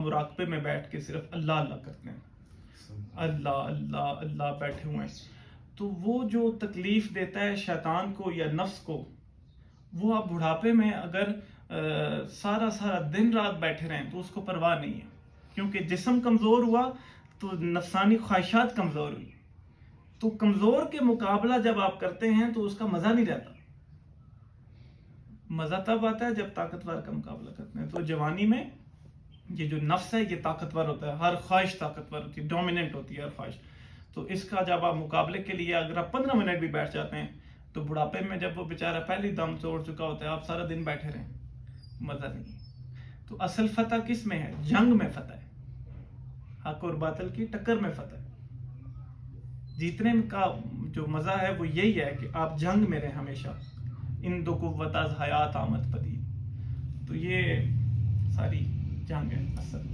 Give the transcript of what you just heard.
مراقبے میں بیٹھ کے صرف اللہ اللہ کرتے ہیں، اللہ اللہ اللہ بیٹھے ہوئے ہیں، تو وہ جو تکلیف دیتا ہے شیطان کو یا نفس کو، وہ آپ بڑھاپے میں اگر سارا دن رات بیٹھے رہیں تو اس کو پرواہ نہیں ہے، کیونکہ جسم کمزور ہوا تو نفسانی خواہشات کمزور ہوئی، تو کمزور کے مقابلہ جب آپ کرتے ہیں تو اس کا مزہ نہیں رہتا، مزہ تب آتا ہے جب طاقتور کا مقابلہ کرتے ہیں۔ تو جوانی میں یہ جو نفس ہے یہ طاقتور ہوتا ہے، ہر خواہش طاقتور ہوتی ہے، ڈومیننٹ ہوتی ہے ہر خواہش، تو اس کا جب آپ مقابلے کے لیے اگر آپ 15 منٹ بھی بیٹھ جاتے ہیں تو بڑھاپے میں جب وہ بیچارہ پہلی دم توڑ چکا ہوتا ہے، آپ سارا دن بیٹھے رہیں، مزہ نہیں ہے۔ تو اصل فتح کس میں ہے؟ جنگ میں فتح ہے، حق اور باطل کی ٹکر میں فتح ہے۔ جیتنے کا جو مزہ ہے وہ یہی ہے کہ آپ جنگ میں رہیں ہمیشہ، ان دو قوت از حیات آمد پدید، تو یہ ساری جنگ ہے اصل۔